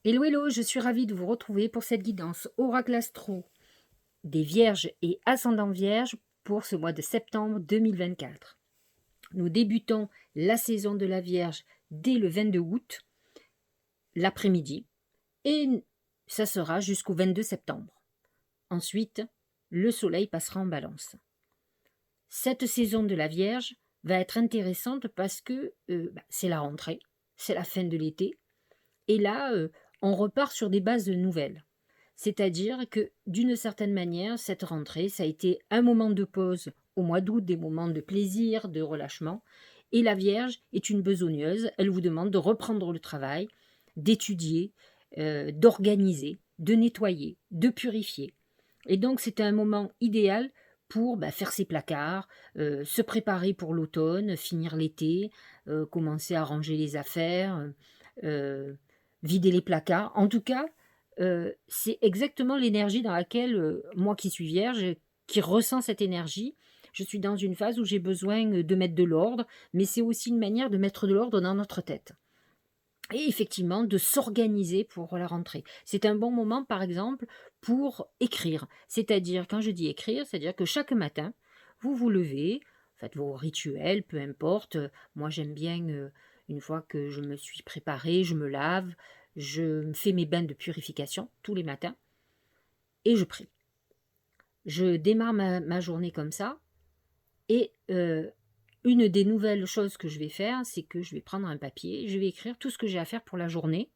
Hello, hello, je suis ravie de vous retrouver pour cette guidance Oracle Astro des Vierges et Ascendant Vierge pour ce mois de septembre 2024. Nous débutons la saison de la Vierge dès le 22 août, l'après-midi, et ça sera jusqu'au 22 septembre. Ensuite, le Soleil passera en Balance. Cette saison de la Vierge va être intéressante parce que c'est la rentrée, c'est la fin de l'été, et là, on repart sur des bases nouvelles. C'est-à-dire que, d'une certaine manière, cette rentrée, ça a été un moment de pause au mois d'août, des moments de plaisir, de relâchement. Et la Vierge est une besogneuse. Elle vous demande de reprendre le travail, d'étudier, d'organiser, de nettoyer, de purifier. Et donc, c'est un moment idéal pour faire ses placards, se préparer pour l'automne, finir l'été, commencer à ranger les affaires, vider les placards. En tout cas, c'est exactement l'énergie dans laquelle, moi qui suis vierge, qui ressens cette énergie, je suis dans une phase où j'ai besoin, de mettre de l'ordre, mais c'est aussi une manière de mettre de l'ordre dans notre tête et effectivement de s'organiser pour la rentrée. C'est un bon moment, par exemple, pour écrire. C'est-à-dire, quand je dis écrire, c'est-à-dire que chaque matin, vous vous levez, faites vos rituels, peu importe. Moi, j'aime bien, une fois que je me suis préparée, je me lave, je me fais mes bains de purification tous les matins et je prie. Je démarre ma journée comme ça et une des nouvelles choses que je vais faire, c'est que je vais prendre un papier, je vais écrire tout ce que j'ai à faire pour la journée,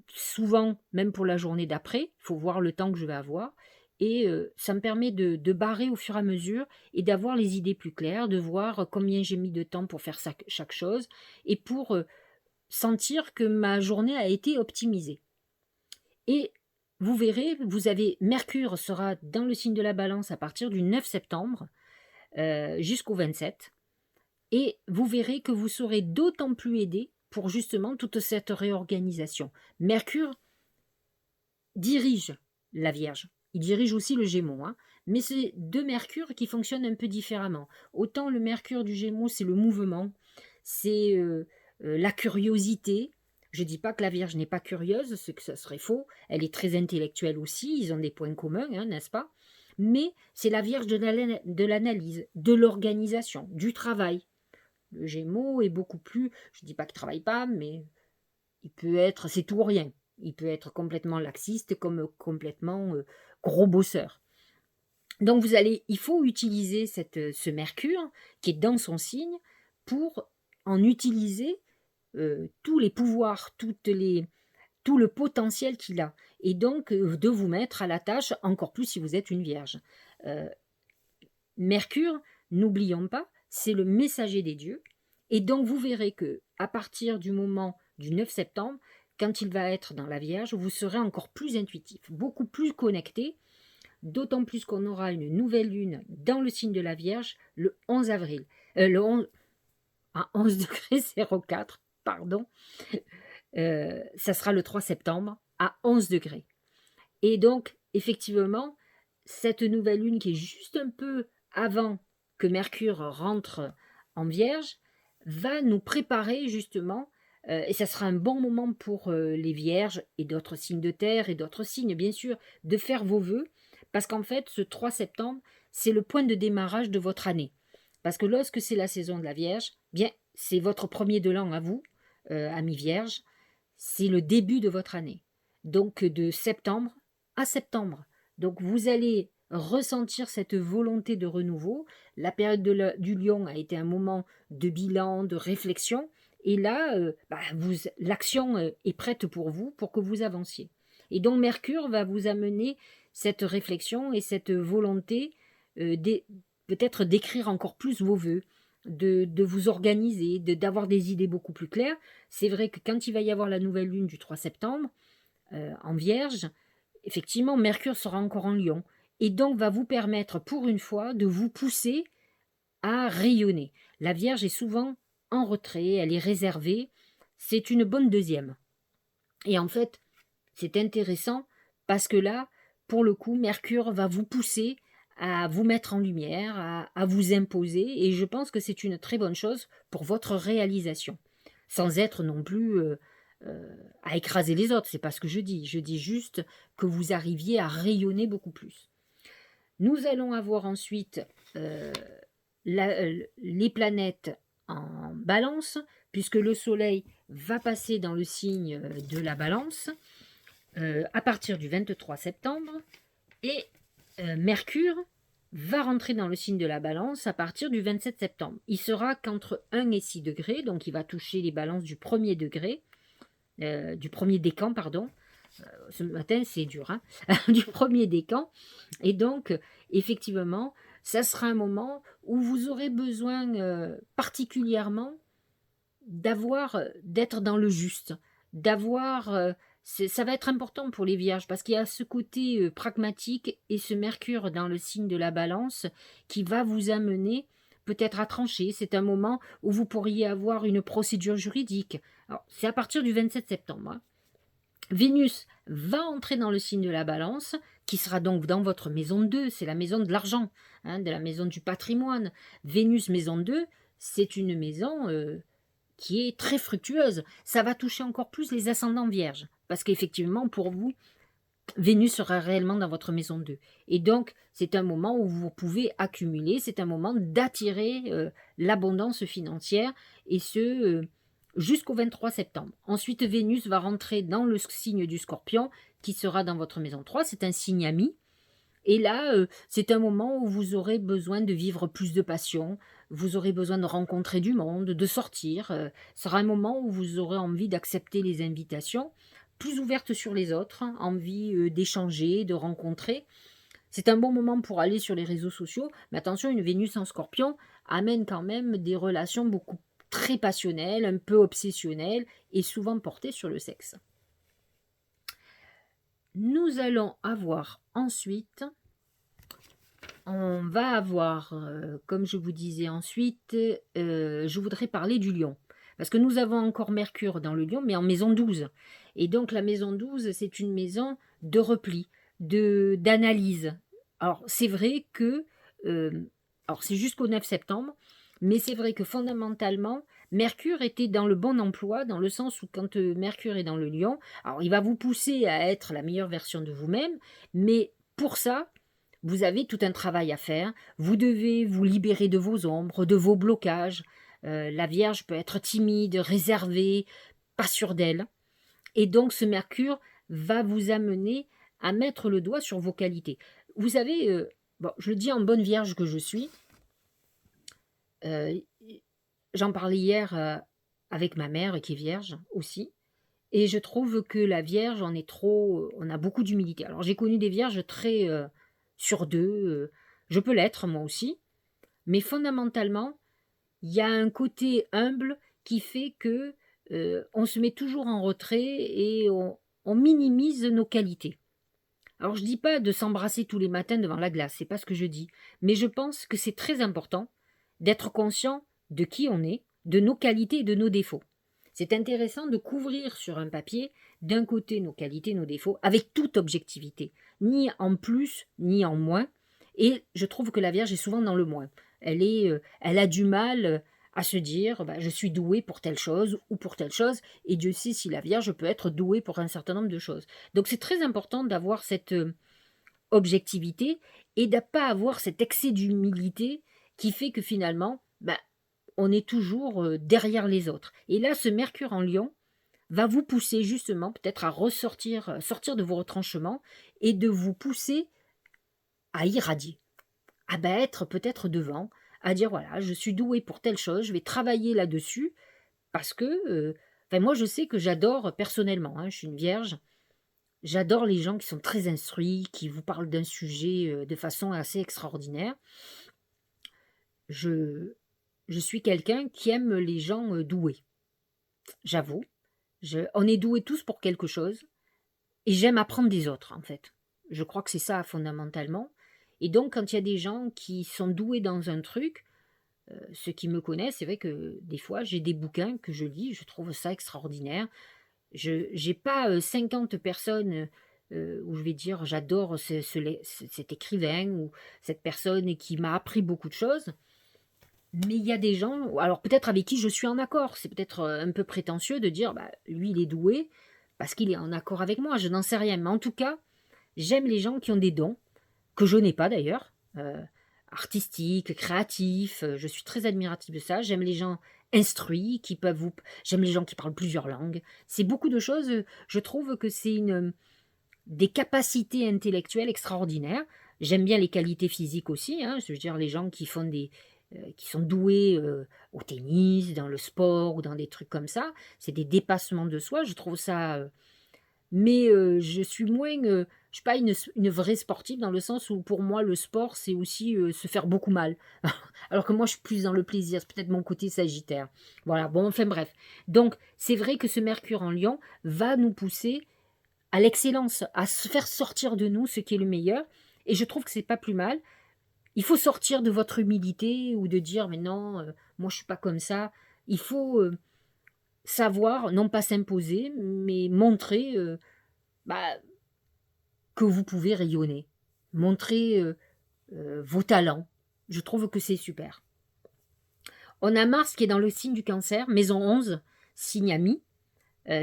souvent même pour la journée d'après, il faut voir le temps que je vais avoir. Et ça me permet de barrer au fur et à mesure et d'avoir les idées plus claires, de voir combien j'ai mis de temps pour faire chaque chose et pour sentir que ma journée a été optimisée. Et vous verrez, vous avez Mercure sera dans le signe de la Balance à partir du 9 septembre jusqu'au 27. Et vous verrez que vous serez d'autant plus aidé pour justement toute cette réorganisation. Mercure dirige la Vierge. Il dirige aussi le Gémeaux, hein. Mais c'est deux Mercures qui fonctionnent un peu différemment. Autant le Mercure du Gémeaux, c'est le mouvement, c'est la curiosité. Je ne dis pas que la Vierge n'est pas curieuse, ce que ça serait faux. Elle est très intellectuelle aussi, ils ont des points communs, hein, n'est-ce pas? Mais c'est la Vierge de l'analyse, de l'organisation, du travail. Le Gémeaux est beaucoup plus, je ne dis pas qu'il ne travaille pas, mais il peut être, c'est tout ou rien. Il peut être complètement laxiste comme complètement gros bosseur. Donc il faut utiliser ce Mercure qui est dans son signe pour en utiliser tous les pouvoirs, tout le potentiel qu'il a. Et donc de vous mettre à la tâche, encore plus si vous êtes une vierge. Euh, Mercure, n'oublions pas, c'est le messager des dieux. Et donc vous verrez que à partir du moment du 9 septembre, quand il va être dans la Vierge, vous serez encore plus intuitif, beaucoup plus connecté, d'autant plus qu'on aura une nouvelle lune dans le signe de la Vierge le 11 avril. Le 11, à 11 degrés 04, pardon. Ça sera le 3 septembre à 11 degrés. Et donc, effectivement, cette nouvelle lune qui est juste un peu avant que Mercure rentre en Vierge va nous préparer justement, et ça sera un bon moment pour les Vierges et d'autres signes de terre et d'autres signes bien sûr, de faire vos vœux, parce qu'en fait ce 3 septembre, c'est le point de démarrage de votre année. Parce que lorsque c'est la saison de la Vierge, bien c'est votre premier de l'an à vous, amis Vierges, c'est le début de votre année. Donc de septembre à septembre. Donc vous allez ressentir cette volonté de renouveau. La période du lion a été un moment de bilan, de réflexion. Et là, l'action est prête pour vous, pour que vous avanciez. Et donc Mercure va vous amener cette réflexion et cette volonté peut-être d'écrire encore plus vos vœux, de vous organiser, d'avoir des idées beaucoup plus claires. C'est vrai que quand il va y avoir la nouvelle lune du 3 septembre, en Vierge, effectivement, Mercure sera encore en Lion. Et donc va vous permettre, pour une fois, de vous pousser à rayonner. La Vierge est souvent en retrait, elle est réservée. C'est une bonne deuxième. Et en fait, c'est intéressant parce que là, pour le coup, Mercure va vous pousser à vous mettre en lumière, à vous imposer. Et je pense que c'est une très bonne chose pour votre réalisation. Sans être non plus à écraser les autres, c'est pas ce que je dis. Je dis juste que vous arriviez à rayonner beaucoup plus. Nous allons avoir ensuite euh, les planètes en balance, puisque le Soleil va passer dans le signe de la balance à partir du 23 septembre, et Mercure va rentrer dans le signe de la balance à partir du 27 septembre. Il sera qu'entre 1 et 6 degrés, donc il va toucher les balances du premier degré, du premier décan, pardon. Ce matin, c'est dur, hein. Du premier décan. Et donc, effectivement, ça sera un moment où vous aurez besoin particulièrement d'être dans le juste, ça va être important pour les vierges parce qu'il y a ce côté pragmatique et ce Mercure dans le signe de la balance qui va vous amener peut-être à trancher. C'est un moment où vous pourriez avoir une procédure juridique. Alors, c'est à partir du 27 septembre, hein. Vénus va entrer dans le signe de la balance, qui sera donc dans votre maison 2, c'est la maison de l'argent, hein, de la maison du patrimoine. Vénus maison 2, c'est une maison qui est très fructueuse. Ça va toucher encore plus les ascendants vierges, parce qu'effectivement, pour vous, Vénus sera réellement dans votre maison 2. Et donc, c'est un moment où vous pouvez accumuler, c'est un moment d'attirer l'abondance financière, et jusqu'au 23 septembre. Ensuite, Vénus va rentrer dans le signe du Scorpion, qui sera dans votre maison 3. C'est un signe ami. Et là, c'est un moment où vous aurez besoin de vivre plus de passion, vous aurez besoin de rencontrer du monde, de sortir. Ce sera un moment où vous aurez envie d'accepter les invitations, plus ouvertes sur les autres, hein, envie d'échanger, de rencontrer. C'est un bon moment pour aller sur les réseaux sociaux, mais attention, une Vénus en Scorpion amène quand même des relations beaucoup très passionnelles, un peu obsessionnelles et souvent portées sur le sexe. Nous allons avoir ensuite, on va avoir, comme je vous disais ensuite, je voudrais parler du lion. Parce que nous avons encore Mercure dans le lion, mais en maison 12. Et donc la maison 12, c'est une maison de repli, d'analyse. Alors c'est vrai que, euh, alors c'est jusqu'au 9 septembre, mais c'est vrai que fondamentalement, Mercure était dans le bon emploi, dans le sens où quand Mercure est dans le lion, alors il va vous pousser à être la meilleure version de vous-même, mais pour ça, vous avez tout un travail à faire. Vous devez vous libérer de vos ombres, de vos blocages. La Vierge peut être timide, réservée, pas sûre d'elle. Et donc ce Mercure va vous amener à mettre le doigt sur vos qualités. Vous savez, bon, je le dis en bonne Vierge que je suis, euh, j'en parlais hier avec ma mère qui est Vierge aussi. Et je trouve que la Vierge, on a beaucoup d'humilité. Alors j'ai connu des Vierges très sur deux, je peux l'être moi aussi, mais fondamentalement, il y a un côté humble qui fait que on se met toujours en retrait et on minimise nos qualités. Alors je dis pas de s'embrasser tous les matins devant la glace, c'est pas ce que je dis, mais je pense que c'est très important d'être conscient de qui on est, de nos qualités et de nos défauts. C'est intéressant de couvrir sur un papier d'un côté nos qualités, nos défauts, avec toute objectivité, ni en plus ni en moins. Et je trouve que la Vierge est souvent dans le moins. Elle a du mal à se dire bah, je suis douée pour telle chose ou pour telle chose, et Dieu sait si la Vierge peut être douée pour un certain nombre de choses. Donc c'est très important d'avoir cette objectivité et de ne pas avoir cet excès d'humilité qui fait que finalement, bah, on est toujours derrière les autres. Et là, ce Mercure en Lion va vous pousser justement peut-être à sortir de vos retranchements et de vous pousser à irradier, à être peut-être devant, à dire voilà, je suis doué pour telle chose, je vais travailler là-dessus parce que, moi je sais que j'adore personnellement, hein, je suis une vierge, j'adore les gens qui sont très instruits, qui vous parlent d'un sujet de façon assez extraordinaire. Je, je suis quelqu'un qui aime les gens doués, j'avoue. On est doués tous pour quelque chose, et j'aime apprendre des autres, en fait. Je crois que c'est ça, fondamentalement. Et donc, quand il y a des gens qui sont doués dans un truc, ceux qui me connaissent, c'est vrai que des fois, j'ai des bouquins que je lis, je trouve ça extraordinaire. Je n'ai pas 50 personnes où je vais dire j'adore cet écrivain ou cette personne qui m'a appris beaucoup de choses. Mais il y a des gens, alors peut-être avec qui je suis en accord. C'est peut-être un peu prétentieux de dire, bah, lui, il est doué parce qu'il est en accord avec moi. Je n'en sais rien. Mais en tout cas, j'aime les gens qui ont des dons, que je n'ai pas d'ailleurs, artistiques, créatifs. Je suis très admirative de ça. J'aime les gens instruits qui peuvent vous. J'aime les gens qui parlent plusieurs langues. C'est beaucoup de choses. Je trouve que c'est des capacités intellectuelles extraordinaires. J'aime bien les qualités physiques aussi, hein, je veux dire les gens qui font qui sont doués au tennis, dans le sport ou dans des trucs comme ça, c'est des dépassements de soi, je trouve ça. Mais je suis moins, je suis pas une vraie sportive dans le sens où pour moi le sport c'est aussi se faire beaucoup mal. Alors que moi je suis plus dans le plaisir, c'est peut-être mon côté sagittaire. Voilà, bon enfin bref. Donc c'est vrai que ce Mercure en Lion va nous pousser à l'excellence, à se faire sortir de nous ce qui est le meilleur. Et je trouve que c'est pas plus mal. Il faut sortir de votre humilité ou de dire mais non, moi je suis pas comme ça. Il faut savoir, non pas s'imposer, mais montrer bah, que vous pouvez rayonner. Montrer vos talents. Je trouve que c'est super. On a Mars qui est dans le signe du Cancer, maison 11, signe ami,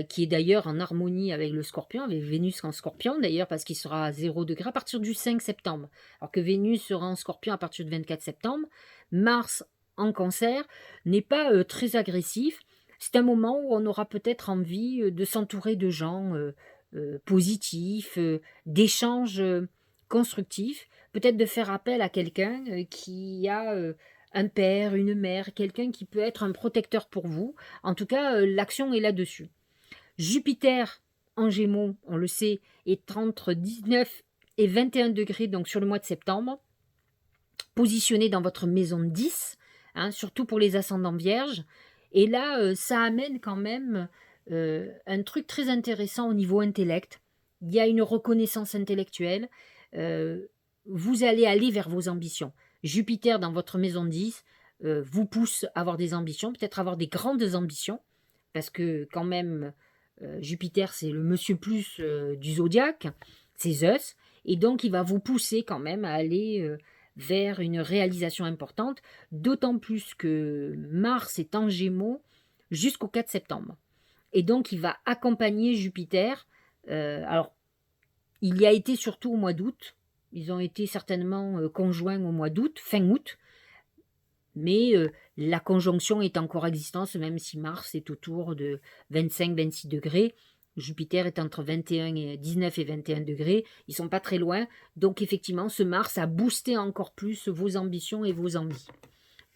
qui est d'ailleurs en harmonie avec le Scorpion, avec Vénus en Scorpion, d'ailleurs parce qu'il sera à 0 degré à partir du 5 septembre, alors que Vénus sera en Scorpion à partir du 24 septembre. Mars en Cancer n'est pas très agressif. C'est un moment où on aura peut-être envie de s'entourer de gens positifs, d'échanges constructifs, peut-être de faire appel à quelqu'un qui a un père, une mère, quelqu'un qui peut être un protecteur pour vous. En tout cas, l'action est là-dessus. Jupiter en Gémeaux, on le sait, est entre 19 et 21 degrés donc sur le mois de septembre, positionné dans votre maison 10, hein, surtout pour les ascendants vierges. Et là, ça amène quand même un truc très intéressant au niveau intellect. Il y a une reconnaissance intellectuelle. euh, vous allez aller vers vos ambitions. Jupiter dans votre maison 10 vous pousse à avoir des ambitions, peut-être avoir des grandes ambitions, parce que quand même, Jupiter, c'est le monsieur plus du zodiaque, c'est Zeus, et donc il va vous pousser quand même à aller vers une réalisation importante, d'autant plus que Mars est en Gémeaux jusqu'au 4 septembre. Et donc il va accompagner Jupiter. Alors, il y a été surtout au mois d'août, ils ont été certainement conjoints au mois d'août, fin août, mais la conjonction est encore existante, même si Mars est autour de 25-26 degrés. Jupiter est entre 19 et 21 degrés. Ils ne sont pas très loin. Donc effectivement, ce Mars a boosté encore plus vos ambitions et vos envies.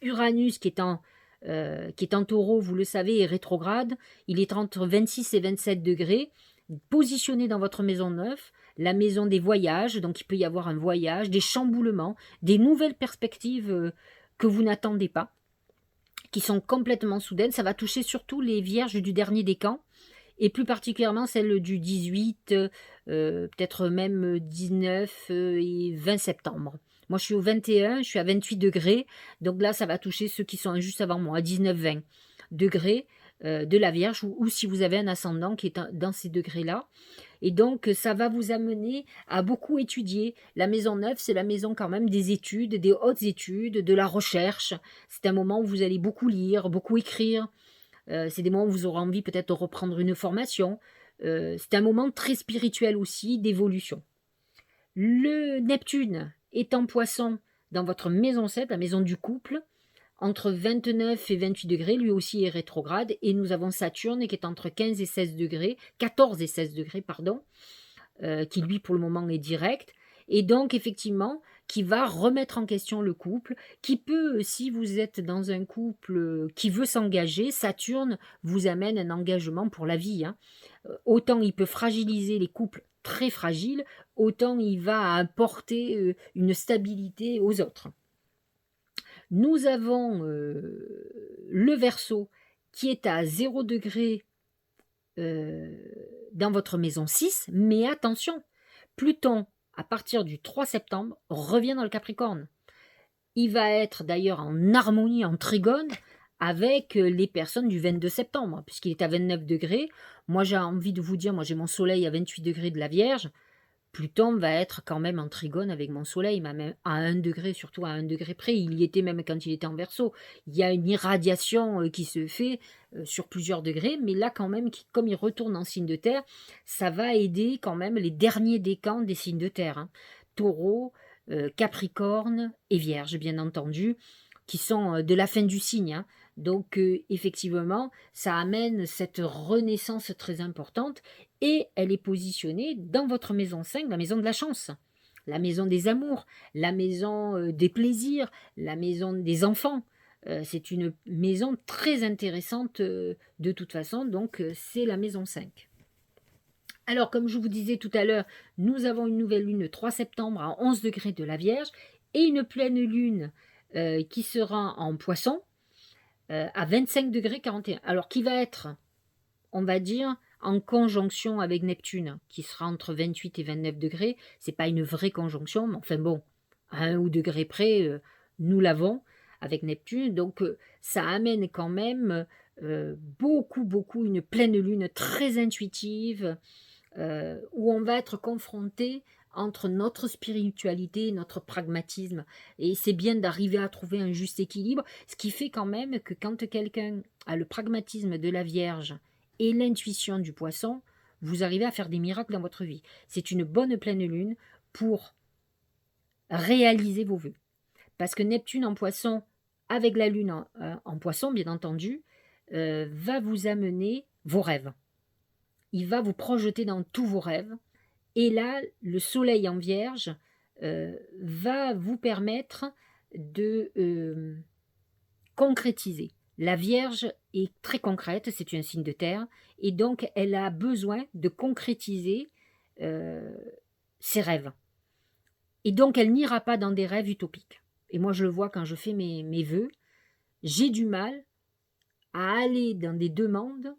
Uranus, qui est en taureau, vous le savez, est rétrograde. Il est entre 26 et 27 degrés, positionné dans votre maison 9, la maison des voyages. Donc il peut y avoir un voyage, des chamboulements, des nouvelles perspectives que vous n'attendez pas, qui sont complètement soudaines. Ça va toucher surtout les vierges du dernier décan, et plus particulièrement celles du 18, peut-être même 19 et 20 septembre. Moi, je suis au 21, je suis à 28 degrés, donc là, ça va toucher ceux qui sont juste avant moi, à 19-20 degrés de la Vierge, ou si vous avez un ascendant qui est dans ces degrés-là. Et donc, ça va vous amener à beaucoup étudier. La maison 9, c'est la maison quand même des études, des hautes études, de la recherche. C'est un moment où vous allez beaucoup lire, beaucoup écrire. C'est des moments où vous aurez envie peut-être de reprendre une formation. C'est un moment très spirituel aussi, d'évolution. Le Neptune est en poisson dans votre maison 7, la maison du couple, entre 29 et 28 degrés, lui aussi est rétrograde, et nous avons Saturne qui est entre 15 et 16 degrés, 14 et 16 degrés, pardon, qui lui pour le moment est direct, et donc effectivement qui va remettre en question le couple, qui peut, si vous êtes dans un couple qui veut s'engager, Saturne vous amène un engagement pour la vie, hein. Autant il peut fragiliser les couples très fragiles, autant il va apporter une stabilité aux autres. Nous avons le Verseau qui est à 0 degré dans votre maison 6, mais attention, Pluton, à partir du 3 septembre, revient dans le Capricorne. Il va être d'ailleurs en harmonie, en trigone, avec les personnes du 22 septembre, puisqu'il est à 29 degrés. Moi, j'ai envie de vous dire, moi j'ai mon soleil à 28 degrés de la Vierge. Pluton va être quand même en trigone avec mon soleil, même à 1 degré, surtout à 1 degré près. Il y était même quand il était en Verseau. Il y a une irradiation qui se fait sur plusieurs degrés, mais là quand même, comme il retourne en signe de terre, ça va aider quand même les derniers décans des signes de terre, hein. Taureau, Capricorne et Vierge, bien entendu, qui sont de la fin du signe, hein. Donc effectivement, ça amène cette renaissance très importante et elle est positionnée dans votre maison 5, la maison de la chance, la maison des amours, la maison des plaisirs, la maison des enfants. C'est une maison très intéressante de toute façon, donc c'est la maison 5. Alors, comme je vous disais tout à l'heure, nous avons une nouvelle lune le 3 septembre à 11 degrés de la Vierge et une pleine lune qui sera en Poisson à 25 degrés 41. Alors, qui va être, on va dire, en conjonction avec Neptune, qui sera entre 28 et 29 degrés. C'est pas une vraie conjonction, mais enfin bon, à 1 ou degré près, nous l'avons avec Neptune. Donc, ça amène quand même beaucoup une pleine lune très intuitive, où on va être confronté entre notre spiritualité et notre pragmatisme. Et c'est bien d'arriver à trouver un juste équilibre, ce qui fait quand même que quand quelqu'un a le pragmatisme de la Vierge et l'intuition du Poisson, vous arrivez à faire des miracles dans votre vie. C'est une bonne pleine lune pour réaliser vos vœux. Parce que Neptune en Poisson, avec la Lune en Poisson, bien entendu, va vous amener vos rêves. Il va vous projeter dans tous vos rêves. Et là, le soleil en Vierge va vous permettre de concrétiser. La Vierge est très concrète, c'est un signe de terre, et donc elle a besoin de concrétiser ses rêves. Et donc elle n'ira pas dans des rêves utopiques. Et moi je le vois quand je fais mes vœux, j'ai du mal à aller dans des demandes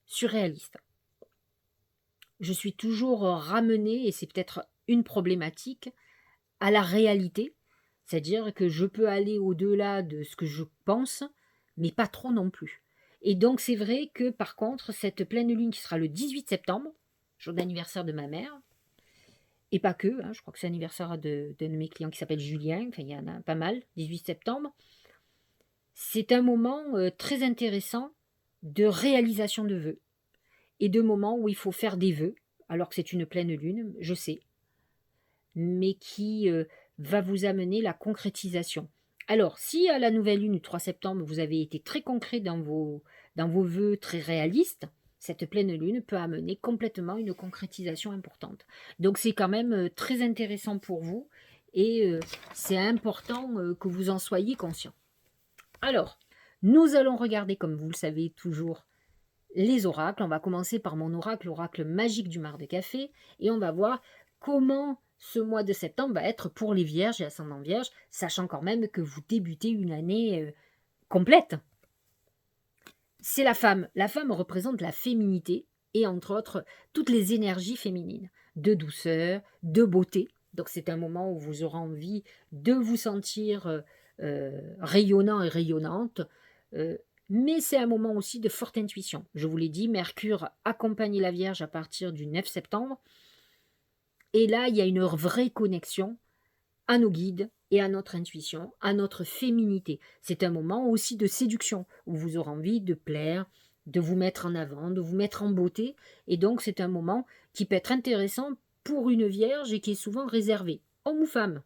surréalistes. Je suis toujours ramenée, et c'est peut-être une problématique, à la réalité, c'est-à-dire que je peux aller au-delà de ce que je pense, mais pas trop non plus. Et donc c'est vrai que par contre, cette pleine lune qui sera le 18 septembre, jour d'anniversaire de ma mère, et pas que, hein, je crois que c'est l'anniversaire d'un de mes clients qui s'appelle Julien, enfin il y en a pas mal, 18 septembre, c'est un moment très intéressant de réalisation de vœux et de moments où il faut faire des vœux, alors que c'est une pleine lune, je sais, mais qui va vous amener la concrétisation. Alors, si à la nouvelle lune du 3 septembre, vous avez été très concret dans vos vœux, très réalistes, cette pleine lune peut amener complètement une concrétisation importante. Donc, c'est quand même très intéressant pour vous et c'est important que vous en soyez conscient. Alors, nous allons regarder, comme vous le savez toujours, les oracles. On va commencer par mon oracle, l'oracle magique du mar de café, et on va voir comment ce mois de septembre va être pour les vierges et ascendants vierges, sachant quand même que vous débutez une année complète. C'est la femme. La femme représente la féminité et entre autres toutes les énergies féminines, de douceur, de beauté. Donc c'est un moment où vous aurez envie de vous sentir rayonnant et rayonnante, mais c'est un moment aussi de forte intuition. Je vous l'ai dit, Mercure accompagne la Vierge à partir du 9 septembre. Et là, il y a une vraie connexion à nos guides et à notre intuition, à notre féminité. C'est un moment aussi de séduction, où vous aurez envie de plaire, de vous mettre en avant, de vous mettre en beauté. Et donc, c'est un moment qui peut être intéressant pour une Vierge et qui est souvent réservé, homme ou femme.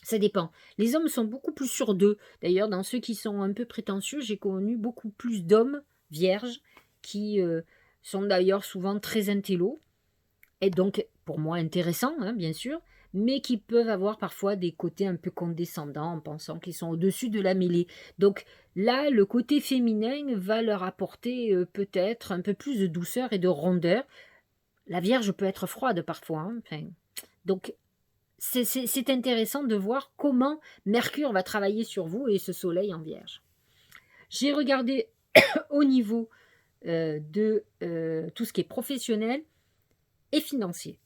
Ça dépend. Les hommes sont beaucoup plus sûrs d'eux. D'ailleurs, dans ceux qui sont un peu prétentieux, j'ai connu beaucoup plus d'hommes vierges qui sont d'ailleurs souvent très intellos et donc pour moi intéressants, hein, bien sûr, mais qui peuvent avoir parfois des côtés un peu condescendants en pensant qu'ils sont au-dessus de la mêlée. Donc là, le côté féminin va leur apporter peut-être un peu plus de douceur et de rondeur. La Vierge peut être froide parfois, hein, enfin, donc c'est intéressant de voir comment Mercure va travailler sur vous et ce soleil en Vierge. J'ai regardé au niveau de tout ce qui est professionnel et financier.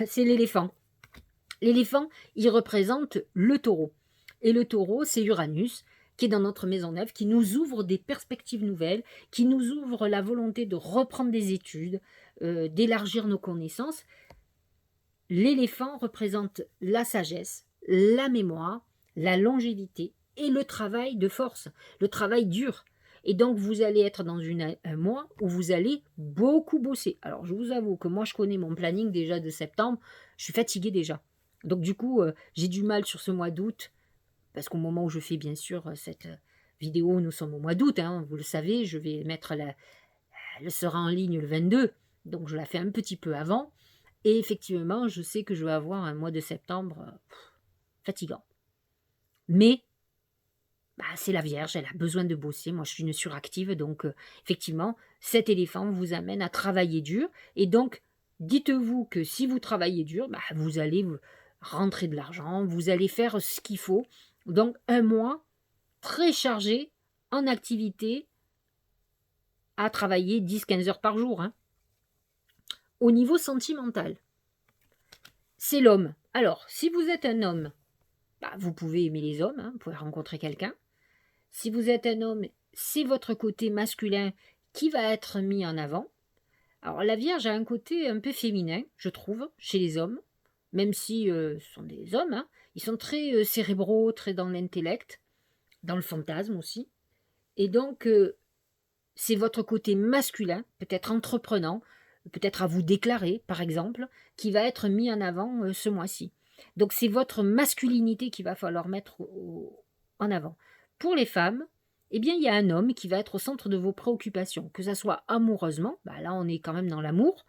C'est l'éléphant. L'éléphant, il représente le taureau. Et le taureau, c'est Uranus. qui est dans notre maison neuve, qui nous ouvre des perspectives nouvelles, qui nous ouvre la volonté de reprendre des études, d'élargir nos connaissances. L'éléphant représente la sagesse, la mémoire, la longévité et le travail de force, le travail dur. Et donc, vous allez être dans un mois où vous allez beaucoup bosser. Alors, je vous avoue que moi, je connais mon planning déjà de septembre. Je suis fatiguée déjà. Donc, du coup, j'ai du mal sur ce mois d'août. Parce qu'au moment où je fais, bien sûr, cette vidéo, nous sommes au mois d'août. Hein, vous le savez, je vais mettre elle sera en ligne le 22. Donc, je la fais un petit peu avant. Et effectivement, je sais que je vais avoir un mois de septembre fatigant. Mais bah, c'est la Vierge, elle a besoin de bosser. Moi, je suis une suractive, donc effectivement, cet éléphant vous amène à travailler dur. Et donc, dites-vous que si vous travaillez dur, bah, vous allez rentrer de l'argent, vous allez faire ce qu'il faut. Donc, un mois très chargé en activité à travailler 10-15 heures par jour. Hein. Au niveau sentimental, c'est l'homme. Alors, si vous êtes un homme, bah, vous pouvez aimer les hommes, hein, vous pouvez rencontrer quelqu'un. Si vous êtes un homme, c'est votre côté masculin qui va être mis en avant. Alors la Vierge a un côté un peu féminin, je trouve, chez les hommes, même si ce sont des hommes, hein, ils sont très cérébraux, très dans l'intellect, dans le fantasme aussi. Et donc, c'est votre côté masculin, peut-être entreprenant, peut-être à vous déclarer, par exemple, qui va être mis en avant ce mois-ci. Donc, c'est votre masculinité qu'il va falloir mettre en avant. Pour les femmes, eh bien, il y a un homme qui va être au centre de vos préoccupations, que ça soit amoureusement, bah là, on est quand même dans l'amour.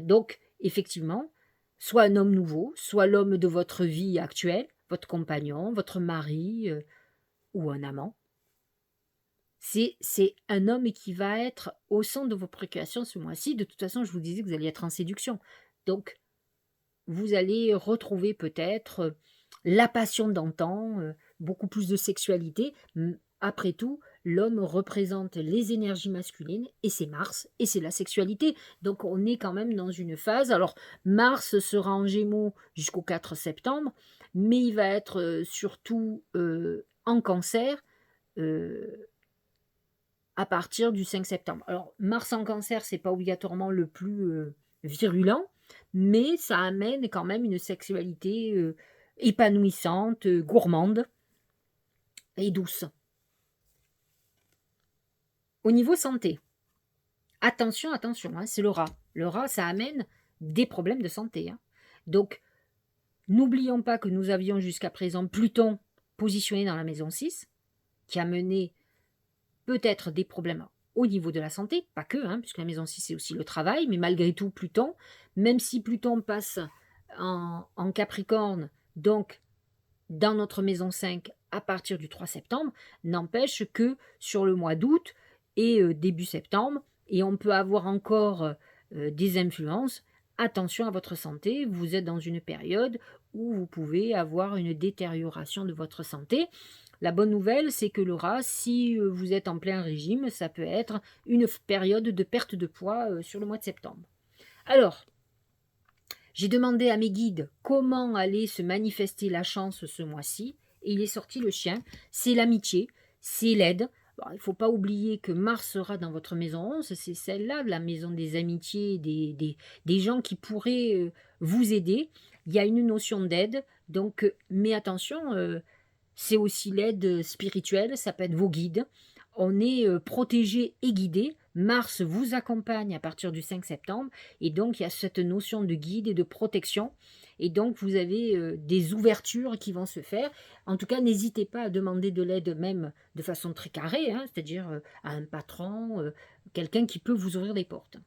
Donc, effectivement, soit un homme nouveau, soit l'homme de votre vie actuelle, votre compagnon, votre mari ou un amant. C'est un homme qui va être au centre de vos préoccupations ce mois-ci. De toute façon, je vous disais que vous alliez être en séduction. Donc, vous allez retrouver peut-être la passion d'antan, beaucoup plus de sexualité. Après tout, l'homme représente les énergies masculines et c'est Mars et c'est la sexualité. Donc on est quand même dans une phase. Alors Mars sera en Gémeaux jusqu'au 4 septembre, mais il va être surtout en Cancer à partir du 5 septembre. Alors Mars en Cancer, c'est pas obligatoirement le plus virulent, mais ça amène quand même une sexualité épanouissante, gourmande et douce. Au niveau santé, attention, hein, c'est le rat. Le rat, ça amène des problèmes de santé. Hein. Donc, n'oublions pas que nous avions jusqu'à présent Pluton positionné dans la maison 6, qui a mené peut-être des problèmes au niveau de la santé, pas que, hein, puisque la maison 6 c'est aussi le travail, mais malgré tout, Pluton, même si Pluton passe en Capricorne, donc dans notre maison 5 à partir du 3 septembre, n'empêche que sur le mois d'août et début septembre, et on peut avoir encore des influences, attention à votre santé, vous êtes dans une période où vous pouvez avoir une détérioration de votre santé. La bonne nouvelle, c'est que le rat, si vous êtes en plein régime, ça peut être une période de perte de poids sur le mois de septembre. Alors, j'ai demandé à mes guides comment allait se manifester la chance ce mois-ci, et il est sorti le chien, c'est l'amitié, c'est l'aide. Bon, il ne faut pas oublier que Mars sera dans votre maison 11, c'est celle-là, la maison des amitiés, des gens qui pourraient vous aider. Il y a une notion d'aide, donc, mais attention, c'est aussi l'aide spirituelle, ça peut être vos guides. On est protégé et guidé. Mars vous accompagne à partir du 5 septembre et donc il y a cette notion de guide et de protection et donc vous avez des ouvertures qui vont se faire. En tout cas, n'hésitez pas à demander de l'aide même de façon très carrée, hein, c'est-à-dire à un patron, quelqu'un qui peut vous ouvrir des portes.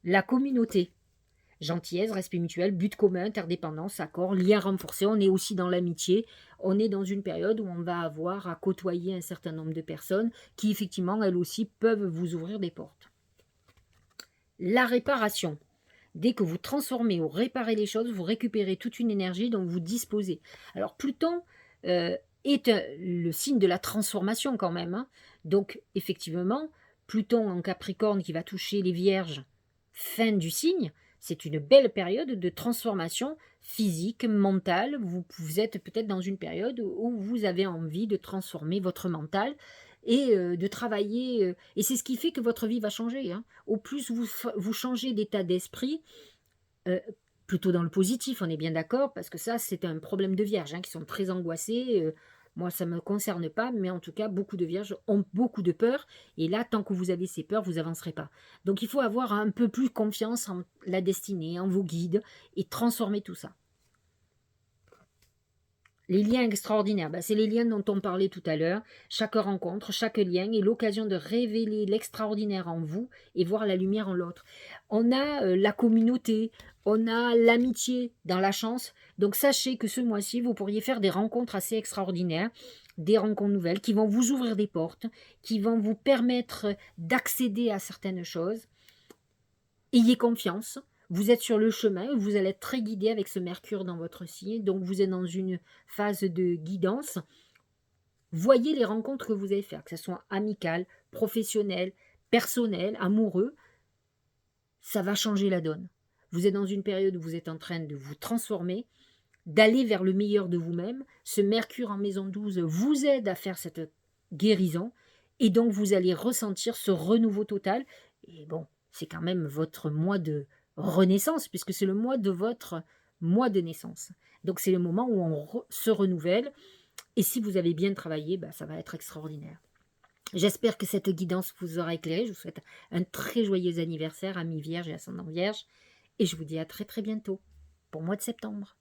La communauté. Gentillesse, respect mutuel, but commun, interdépendance, accord, lien renforcé. On est aussi dans l'amitié. On est dans une période où on va avoir à côtoyer un certain nombre de personnes qui, effectivement, elles aussi, peuvent vous ouvrir des portes. La réparation. Dès que vous transformez ou réparez les choses, vous récupérez toute une énergie dont vous disposez. Alors, Pluton est le signe de la transformation quand même. Hein. Donc, effectivement, Pluton en Capricorne qui va toucher les Vierges, fin du signe, C'est une belle période de transformation physique, mentale. Vous êtes peut-être dans une période où vous avez envie de transformer votre mental et de travailler, et c'est ce qui fait que votre vie va changer, hein. Au plus vous changez d'état d'esprit, Heu, plutôt dans le positif, on est bien d'accord? Parce que ça, c'est un problème de vierges, hein, qui sont très angoissés, moi ça me concerne pas, mais en tout cas, beaucoup de vierges ont beaucoup de peur et là, tant que vous avez ces peurs, vous avancerez pas. Donc il faut avoir un peu plus confiance en la destinée, en vos guides et transformer tout ça. Les liens extraordinaires, bah, c'est les liens dont on parlait tout à l'heure. Chaque rencontre, chaque lien est l'occasion de révéler l'extraordinaire en vous et voir la lumière en l'autre. On a la communauté, on a l'amitié dans la chance. Donc sachez que ce mois-ci, vous pourriez faire des rencontres assez extraordinaires, des rencontres nouvelles qui vont vous ouvrir des portes, qui vont vous permettre d'accéder à certaines choses. Ayez confiance, vous êtes sur le chemin, vous allez être très guidé avec ce Mercure dans votre signe, donc vous êtes dans une phase de guidance. Voyez les rencontres que vous allez faire, que ce soit amicales, professionnelles, personnelles, amoureux, ça va changer la donne. Vous êtes dans une période où vous êtes en train de vous transformer, d'aller vers le meilleur de vous-même. Ce Mercure en maison 12 vous aide à faire cette guérison et donc vous allez ressentir ce renouveau total. Et bon, c'est quand même votre mois de renaissance puisque c'est le mois de votre mois de naissance. Donc c'est le moment où on se renouvelle et si vous avez bien travaillé, bah, ça va être extraordinaire. J'espère que cette guidance vous aura éclairé. Je vous souhaite un très joyeux anniversaire, amis vierges et ascendant vierge. Et je vous dis à très très bientôt pour le mois de septembre.